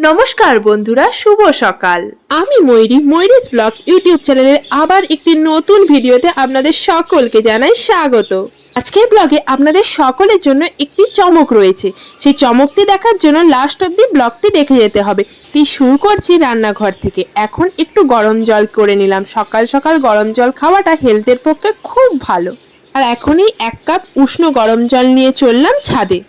নমস্কার বন্ধুরা, শুভ সকাল। আমি ময়ূরীস ব্লগ ইউটিউব চ্যানেলের আবার একটি নতুন ভিডিওতে আপনাদের সকলকে জানাই স্বাগত। আজকের ব্লগে আপনাদের সকলের জন্য একটি চমক রয়েছে। সেই চমকটি দেখার জন্য লাস্ট অবধি ব্লগটি দেখে যেতে হবে। শুরু করছি রান্নাঘর থেকে। এখন একটু গরম জল করে নিলাম। সকাল সকাল গরম জল খাওয়াটা হেলথের পক্ষে খুব ভালো। আর এখনই 1 কাপ উষ্ণ গরম জল নিয়ে চললাম ছাদে।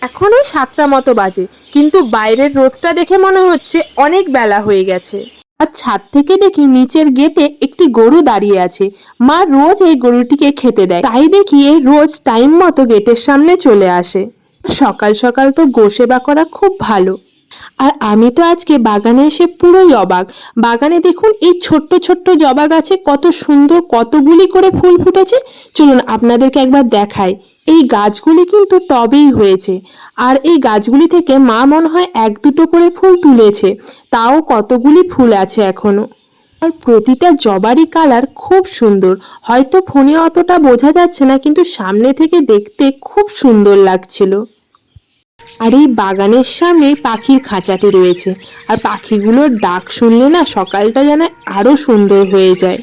এখন ওই 7টা মতো বাজে, কিন্তু বাইরের রোদটা দেখে মনে হচ্ছে অনেক বেলা হয়ে গেছে। আর ছাদ থেকে দেখি নিচের গেটে একটি গরু দাঁড়িয়ে আছে। মা রোজ এই গরুটিকে খেতে দেয়, তাই দেখি এই রোজ টাইম মতো গেটের সামনে চলে আসে। সকাল সকাল তো গো সেবা করা খুব ভালো। আর আমি তো আজকে বাগানে এসে পুরোই অবাক। বাগানে দেখুন এই ছোট্ট ছোট্ট জবা গাছে কত সুন্দর কতগুলি করে ফুল ফুটেছে। চলুন আপনাদেরকে একবার দেখাই। এই গাছগুলি কিন্তু টবেই হয়েছে, আর এই গাছগুলি থেকে মা মনে হয় 1-2টো করে ফুল তুলেছে, তাও কতগুলি ফুল আছে এখনো। আর প্রতিটা জবারই কালার খুব সুন্দর। হয়তো ফোনে অতটা বোঝা যাচ্ছে না, কিন্তু সামনে থেকে দেখতে খুব সুন্দর লাগছিল। আর এই বাগানের সামনে পাখির খাঁচাটি রয়েছে, আর পাখিগুলোর ডাক শুনলে না সকালটা যেন আরো সুন্দর হয়ে যায়।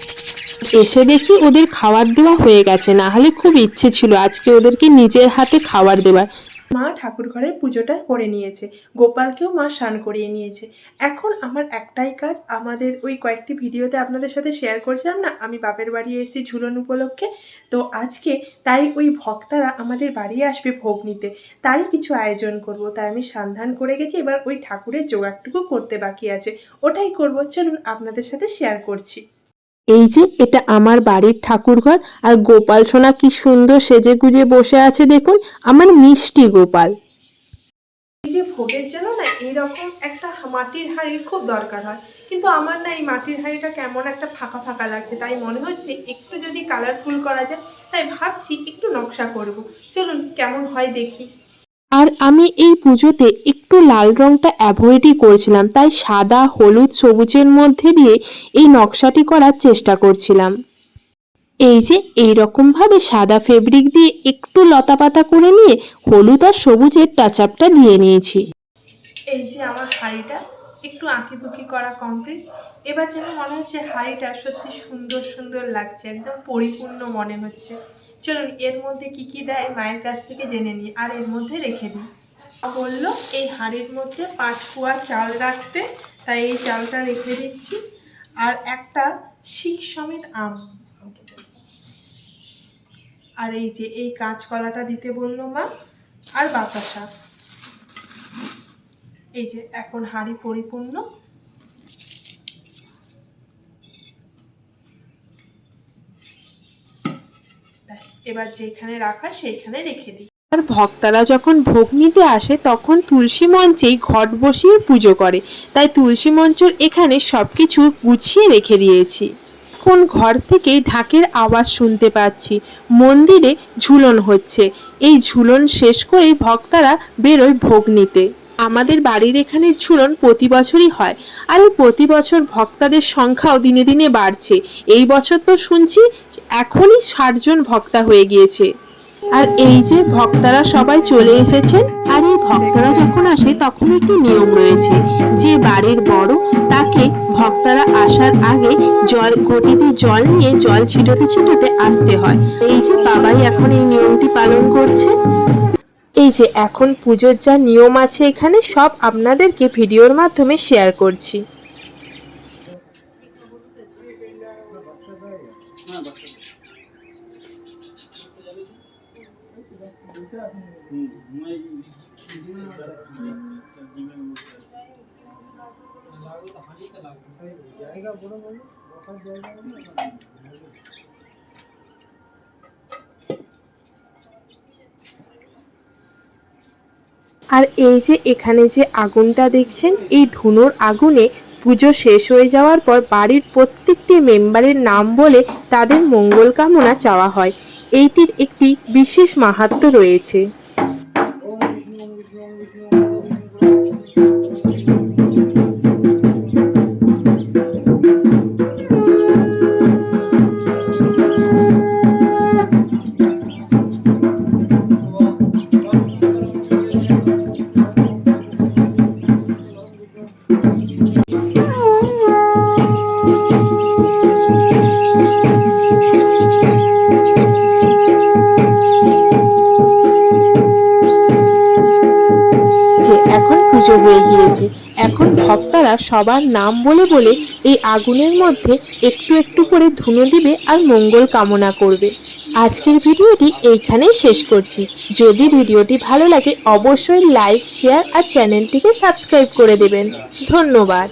এসে দেখি ওদের খাবার দেওয়া হয়ে গেছে, না হলে খুব ইচ্ছে ছিল আজকে ওদেরকে নিজের হাতে খাবার দেওয়ার। মা ঠাকুর ঘরের পুজোটা করে নিয়েছে, গোপালকেও মা স্নান করিয়ে নিয়েছে। এখন আমার একটাই কাজ, আমাদের ওই কয়েকটি ভিডিওতে আপনাদের সাথে শেয়ার করছিলাম না আমি বাপের বাড়ি এসেছি ঝুলন উপলক্ষে, তো আজকে তাই ওই ভক্তরা আমাদের বাড়ি আসবে ভোগ নিতে, তারই কিছু আয়োজন করব। তাই আমি সন্ধান করে গেছি, এবার ওই ঠাকুরের জোগাড়টুকু করতে বাকি আছে, ওটাই করব। চলুন আপনাদের সাথে শেয়ার করছি। এই যে এটা আমার বাড়ির ঠাকুরঘর, আর গোপাল সোনা কি সুন্দর সেজে গুজে বসে আছে দেখুন, আমার মিষ্টি গোপাল। এই যে ভোগের জন্য না এইরকম একটা মাটির হাঁড়ির খুব দরকার হয়, কিন্তু আমার না এই মাটির হাঁড়িটা কেমন একটা ফাঁকা ফাঁকা লাগছে, তাই মনে হচ্ছে একটু যদি কালারফুল করা যায়, তাই ভাবছি একটু নকশা করব। চলুন কেমন হয় দেখি। আর আমি এই পুজোতে একটু লাল রংটা অ্যাভয়েডই করছিলাম, তাই সাদা হলুদ সবুজের মধ্যে দিয়ে এই নকশাটি করার চেষ্টা করছিলাম। এই যে এইরকম ভাবে সাদা ফেব্রিক দিয়ে একটু লতাপাতা করে নিয়ে হলুদ আর সবুজের টাচআপটা দিয়ে নিয়েছি। এই যে আমার হাঁড়িটা একটু আঁকিবুকি করা কমপ্লিট। এবার যেন মনে হচ্ছে হাঁড়িটা সত্যি সুন্দর সুন্দর লাগছে, একদম পরিপূর্ণ মনে হচ্ছে। চলুন এর মধ্যে কি কি দেয় মায়ের কাছ থেকে জেনে নিই, আর এর মধ্যে রেখে দিই। বললো এই হাঁড়ির মধ্যে 5 পোয়া চাল রাখতে, তাই এই চালটা রেখে দিচ্ছি। আর একটা শিক সমেত আম, আর এই যে এই কাঁচকলাটা দিতে বললো মা, আর বাতাসা। এই যে এখন হাঁড়ি পরিপূর্ণ। এবার যেখানে রাখা সেইখানে রেখে দিই। আর ভক্তরা যখন ভোগ নিতে আসে তখন তুলসী মঞ্চেই ঘট বসিয়ে পুজো করে, তাই তুলসী মঞ্চের এখানে সবকিছু গুছিয়ে রেখে দিয়েছি। এখন ঘর থেকে ঢাকের আওয়াজ শুনতে পাচ্ছি, মন্দিরে ঝুলন হচ্ছে। এই ঝুলন শেষ করেই ভক্তরা বেরোয় ভোগ নিতে। আমাদের বাড়ির এখানে ঝুলন প্রতি বছরই হয়, আর এই প্রতি বছর ভক্তদের সংখ্যাও দিনে দিনে বাড়ছে। এই বছর তো শুনছি এখনই 60 জন ভক্তা হয়ে গিয়েছে। আর এই যে ভক্তরা সবাই চলে এসেছেন, আর এই ভক্তরা যখন আসে তখন একটি নিয়ম রয়েছে, যে বাড়ির বড় তাকে ভক্তরা আসার আগে ঘটিতে জল নিয়ে জল ছিটাতে ছিটাতে আসতে হয়। এই যে বাবাই এখন এই নিয়মটি পালন করছে। এই যে এখন পুজোর যা নিয়ম আছে এখানে সব আপনাদেরকে ভিডিওর মাধ্যমে শেয়ার করছি। আর এই যে এখানে যে আগুনটা দেখছেন, এই ধুনোর আগুনে পুজো শেষ হয়ে যাওয়ার পর বাড়ির প্রত্যেকটি মেম্বারের নাম বলে তাদের মঙ্গল কামনা চাওয়া হয়। এইটির একটি বিশেষ মাহাত্ম্য রয়েছে। পুজো হয়ে গিয়েছে। এখন ভক্তরা সবার নাম বলে বলে এই আগুনের মধ্যে একটু একটু করে ধুনো দিবে আর মঙ্গল কামনা করবে। আজকের ভিডিওটি এইখানেই শেষ করছি। যদি ভিডিওটি ভালো লাগে অবশ্যই লাইক, শেয়ার আর চ্যানেলটিকে সাবস্ক্রাইব করে দেবেন। ধন্যবাদ।